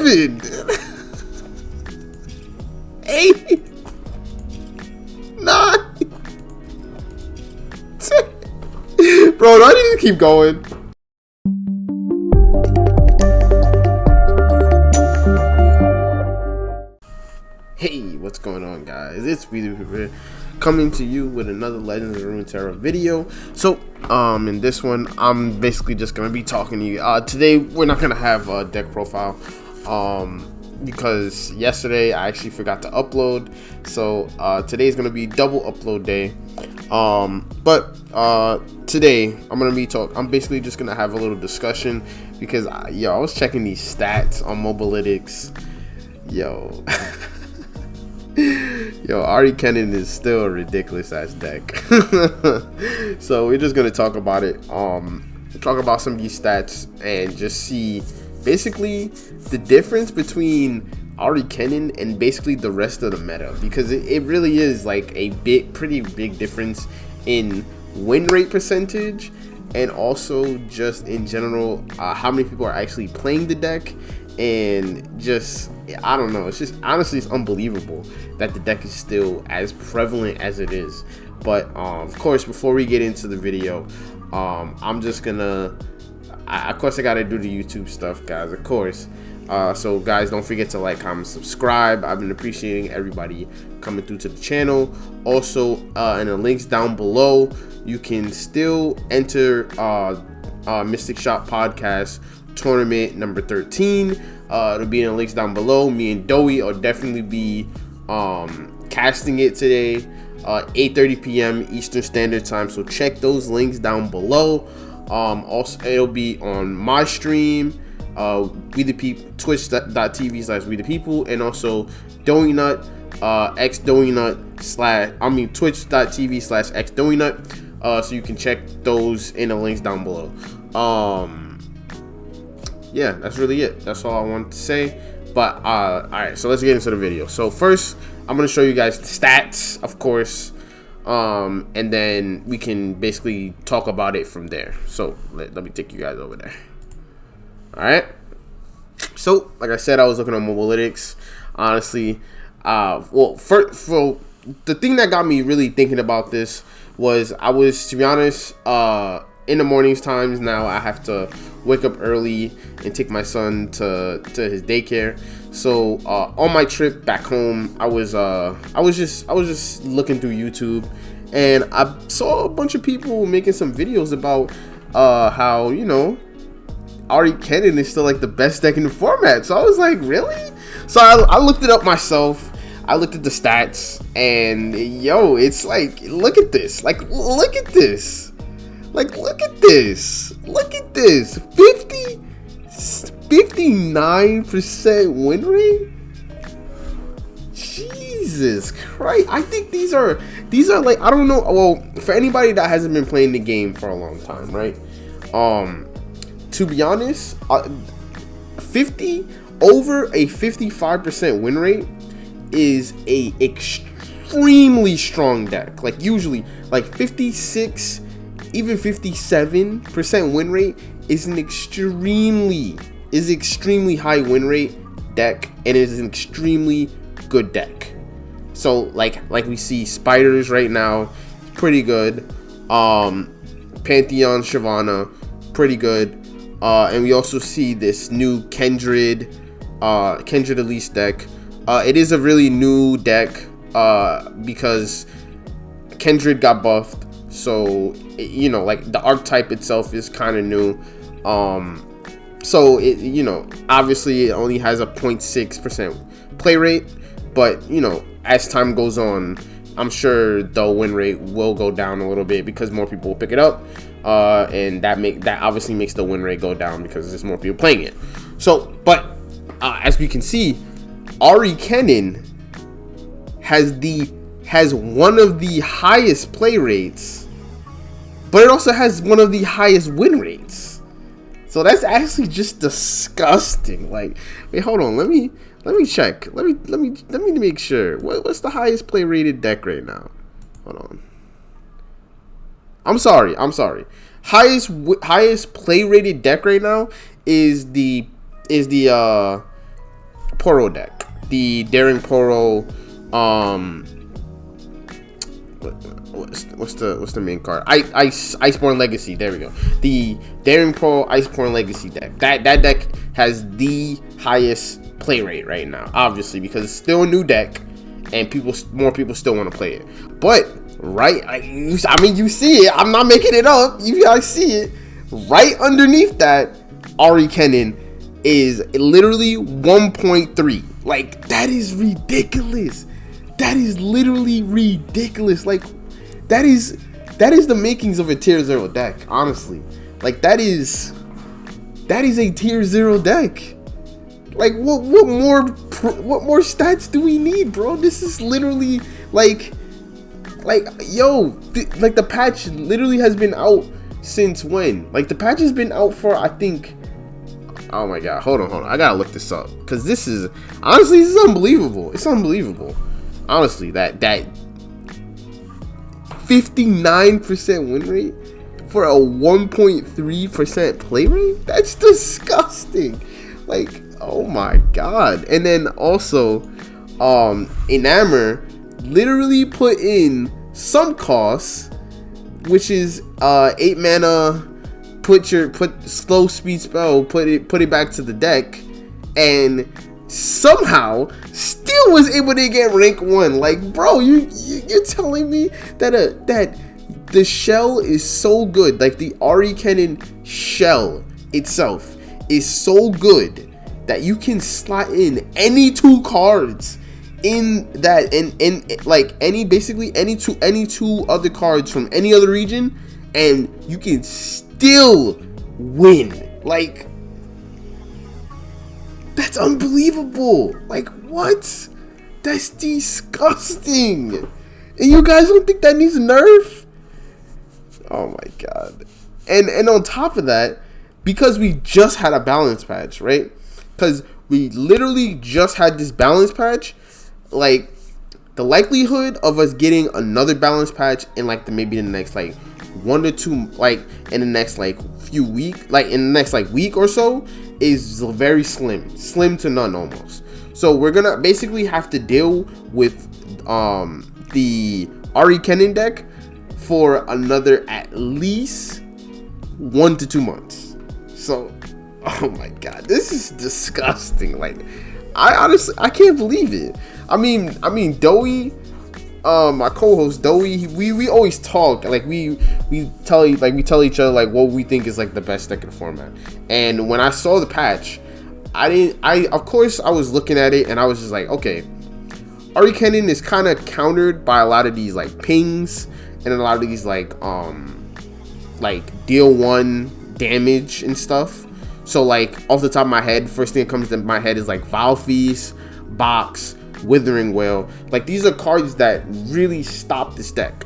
7, 8, 9, 10. Bro, do I need to keep going? Hey, what's going on, guys? It's Wetheppls coming to you with another Legends of Runeterra video. So, in this one, I'm basically just gonna be talking to you. Today, we're not gonna have a deck profile, because yesterday I actually forgot to upload. So, today's gonna be double upload day. Today I'm basically just gonna have a little discussion because, I was checking these stats on Mobalytics. Ahri Kennen is still a ridiculous ass deck. So we're just gonna talk about it. Talk about some of these stats and just see basically the difference between Ahri Kennen and basically the rest of the meta, because it really is like a pretty big difference in win rate percentage, and also just in general how many people are actually playing the deck. And just, I don't know, it's just honestly, it's unbelievable that the deck is still as prevalent as it is. But of course, before we get into the video, I'm just gonna of course I gotta do the YouTube stuff, guys, of course. So guys, don't forget to like, comment, subscribe. I've been appreciating everybody coming through to the channel. Also, in the links down below, you can still enter Mystic Shop Podcast tournament number 13. It'll be in the links down below. Me and Doey will definitely be casting it today, 8:30 p.m. Eastern Standard Time, so check those links down below. Also, it'll be on my stream, Wetheppls, twitch.tv/Wetheppls, and also Doeynut, twitch.tv/xdoeynut, so you can check those in the links down below. Yeah, that's really it. That's all I wanted to say. But all right, so let's get into the video. So first, I'm gonna show you guys the stats, of course, and then we can basically talk about it from there. So let me take you guys over there. All right. So like I said, I was looking on Mobalytics. Honestly, well, for the thing that got me really thinking about this was, to be honest, in the mornings times now, I have to wake up early and take my son to his daycare. So on my trip back home, I was just looking through YouTube, and I saw a bunch of people making some videos about how, Ahri Kennen is still like the best deck in the format. So I was like, really? So I looked it up myself. I looked at the stats, and it's like, look at this. Like, look at this. Like, look at this. Look at this. 59% win rate? Jesus Christ. I think these are like, I don't know. Well, for anybody that hasn't been playing the game for a long time, right? To be honest, over a 55% win rate is a extremely strong deck. Like, usually, like 56, even 57% win rate is an extremely high win rate deck, and it is an extremely good deck. So like we see Spiders right now, pretty good. Pantheon Shyvana, pretty good. And we also see this new Kindred Elise deck. It is a really new deck because Kindred got buffed. So, like the archetype itself is kind of new. So it, obviously it only has a 0.6% play rate, but as time goes on, I'm sure the win rate will go down a little bit because more people will pick it up, and that obviously makes the win rate go down because there's more people playing it. So, but as we can see, Ahri Kennen has one of the highest play rates, but it also has one of the highest win rates. So that's actually just disgusting. Like, wait, hold on. Let me check. Let me make sure. What's the highest play rated deck right now? Hold on. I'm sorry. Highest play rated deck right now is the Poro deck, the Daring Poro. What's the main card? Iceborne Legacy. There we go. The Daring Poro Iceborne Legacy deck. That deck has the highest play rate right now, obviously, because it's still a new deck, and more people still want to play it. But you see it. I'm not making it up. You guys see it. Right underneath that, Ahri Kennen is literally 1.3. Like, that is ridiculous. That is literally ridiculous. Like, that is the makings of a tier 0 deck, honestly. Like, that is a tier 0 deck. Like, what more stats do we need, bro? This is literally like the patch literally has been out since when? Like, the patch has been out for, I think, oh my god, hold on, I gotta look this up, because this is unbelievable. It's unbelievable, honestly, that 59% win rate for a 1.3% play rate. That's disgusting. Like, oh my god. And then also, Enamor literally put in some costs, which is 8 mana, put slow speed spell, put it back to the deck, and somehow still was able to get rank 1. Like, bro, you're telling me that the shell is so good, like the Ahri Kennen shell itself is so good that you can slot in any 2 cards in that, and like any two other cards from any other region, and you can still win. Like, that's unbelievable. Like, what? That's disgusting. And you guys don't think that needs a nerf? Oh my god. And on top of that, because we just had a balance patch, right? Because we literally just had this balance patch, like, the likelihood of us getting another balance patch in like maybe the next like 1 to 2, like in the next like few weeks, like in the next like week or so, is very slim to none almost. So we're gonna basically have to deal with the Ahri Kennen deck for another at least 1 to 2 months. So, oh my god, this is disgusting. Like, I can't believe it. I mean, Doey, my co-host Doey, we always talk, like we tell each other like what we think is like the best deck in the format. And when I saw the patch, of course I was looking at it and I was just like, okay, Ahri Kennen is kind of countered by a lot of these like pings and a lot of these like deal 1 damage and stuff. So like off the top of my head, first thing that comes to my head is like Vile Feast, Box, Withering Wail. Like, these are cards that really stop this deck,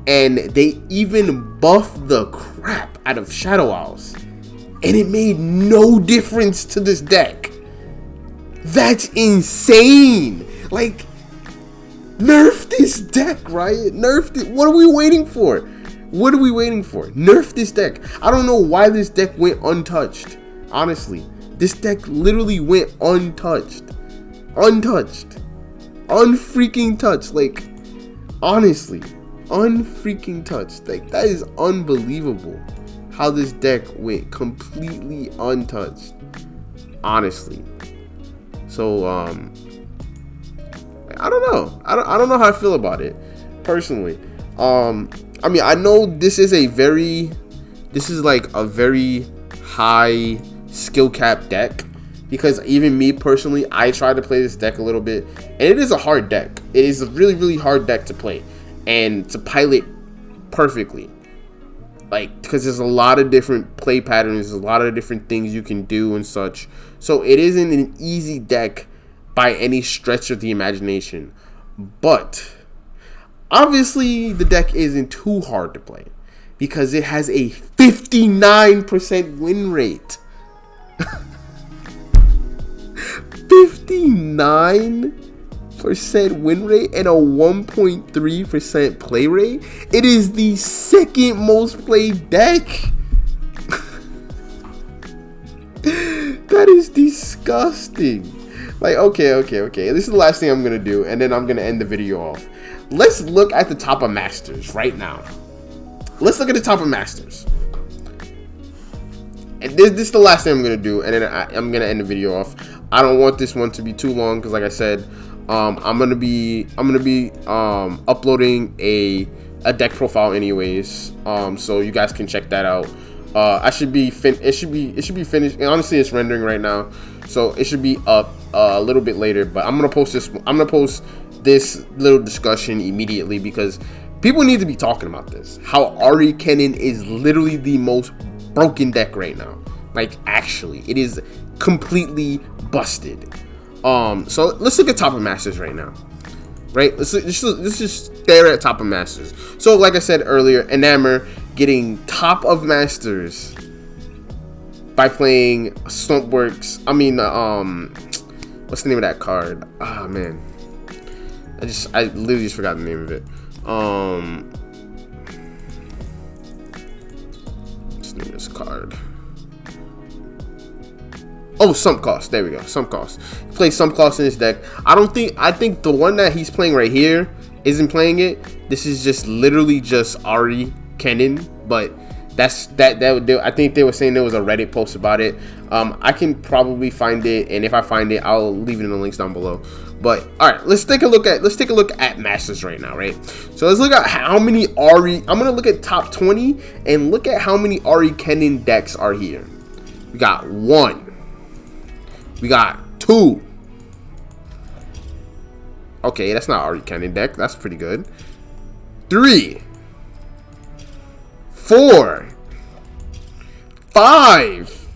and they even buffed the crap out of Shadow Owls, and it made no difference to this deck. That's insane. Like, nerf this deck, Riot. Nerf it. What are we waiting for? Nerf this deck. I don't know why this deck went untouched. Honestly, this deck literally went untouched. Unfreaking touched. Like, honestly, unfreaking touched. Like, that is unbelievable how this deck went completely untouched, honestly. So I don't know. I don't know how I feel about it personally. I mean, I know this is like a very high skill cap deck, because even me personally, I tried to play this deck a little bit, and it is a hard deck. It is a really, really hard deck to play and to pilot perfectly. Like, because there's a lot of different play patterns, there's a lot of different things you can do and such. So it isn't an easy deck by any stretch of the imagination. But obviously the deck isn't too hard to play, because it has a 59% win rate. 59% win rate and a 1.3% play rate. It is the second most played deck. That is disgusting. Like, okay. This is the last thing I'm gonna do, and then I'm gonna end the video off. Let's look at the top of Masters right now. Let's look at the top of Masters. And this is the last thing I'm gonna do, and then I'm gonna end the video off. I don't want this one to be too long because, like I said, I'm gonna be uploading a deck profile anyways, so you guys can check that out. It should be finished. And honestly, it's rendering right now, so it should be up a little bit later. But I'm gonna post this little discussion immediately because people need to be talking about this. How Ahri Kennen is literally the most broken deck right now. Like, actually, it is completely busted. So let's look at top of Masters right now. Right, let's just stare at top of Masters. So like I said earlier, Enamor getting top of Masters by playing Stumpworks. I mean, what's the name of that card? Ah, man, I literally just forgot the name of it. What's the name of this card? Oh, Sump Cost. There we go. Sump Cost. He plays Sump Cost in his deck. I think the one that he's playing right here isn't playing it. This is just literally just Ahri Kennen, but I think they were saying there was a Reddit post about it. I can probably find it, and if I find it, I'll leave it in the links down below. But all right, let's take a look at Masters right now, right? So let's look at how many Ahri. I'm gonna look at top 20 and look at how many Ahri Kennen decks are here. We got 1. We got 2. Okay, that's not Ahri Kennen deck. That's pretty good. 3, 4, 5,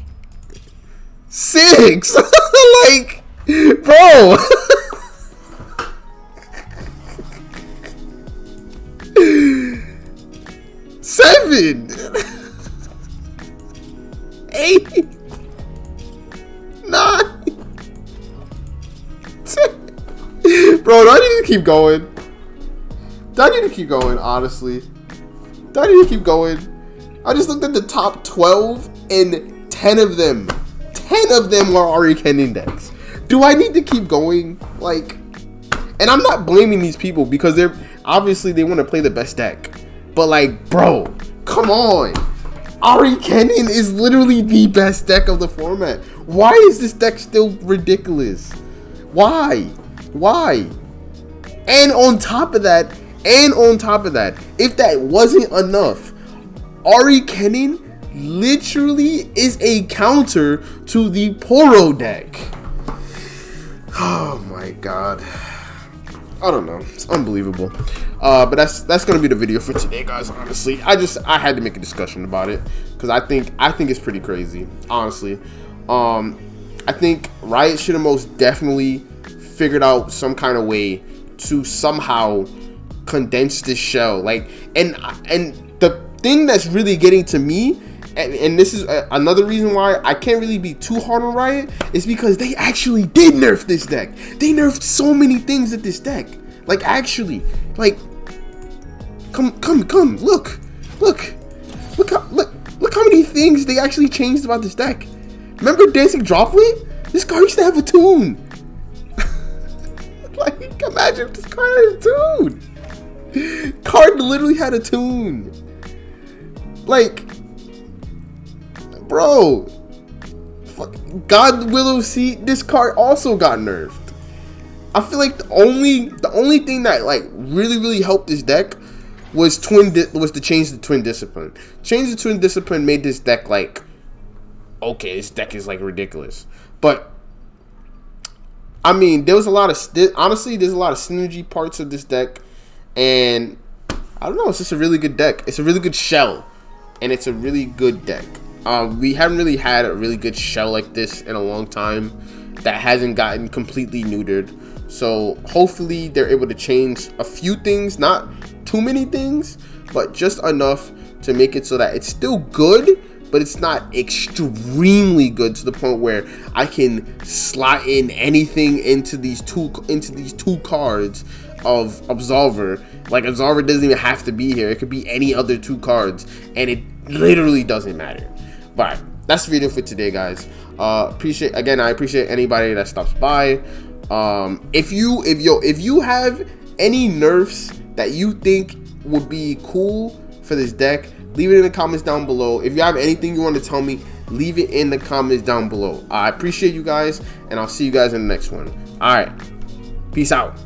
6. Like, bro. 7, 8, 9. Bro, do I need to keep going? Honestly? Do I need to keep going? I just looked at the top 12 and 10 of them are Ahri Kennen decks. Do I need to keep going? Like, and I'm not blaming these people because they're obviously they want to play the best deck. But like, bro, come on. Ahri Kennen is literally the best deck of the format. Why is this deck still ridiculous? Why? And on top of that, if that wasn't enough, Ahri Kennen literally is a counter to the Poro deck. Oh my god. I don't know. It's unbelievable. But that's gonna be the video for today, guys. Honestly, I had to make a discussion about it because I think it's pretty crazy. Honestly, I think Riot should have most definitely figured out some kind of way to somehow condense this shell. Like, and the thing that's really getting to me, and this is another reason why I can't really be too hard on Riot, is because they actually did nerf this deck. They nerfed so many things at this deck. Like, actually, like, come, look how many things they actually changed about this deck. Remember Dancing Droplet? This card used to have a tune. Like, imagine if this card had a tune. Card literally had a tune. Like, bro, fuck, God Willow Seed, this card also got nerfed. I feel like the only thing that like really helped this deck was to change the Twin Discipline. Change the Twin Discipline made this deck like, okay, this deck is like ridiculous. But I mean, there's a lot of synergy parts of this deck, and I don't know, it's just a really good deck. It's a really good shell, and it's a really good deck. We haven't really had a really good shell like this in a long time that hasn't gotten completely neutered. So hopefully they're able to change a few things, not too many things, but just enough to make it so that it's still good, but it's not extremely good to the point where I can slot in anything into these two cards of Absolver. Like, Absolver doesn't even have to be here. It could be any other 2 cards, and it literally doesn't matter. But that's the video for today, guys. I appreciate anybody that stops by. If you have any nerfs that you think would be cool for this deck, leave it in the comments down below. If you have anything you want to tell me, leave it in the comments down below. I appreciate you guys, and I'll see you guys in the next one. All right, peace out.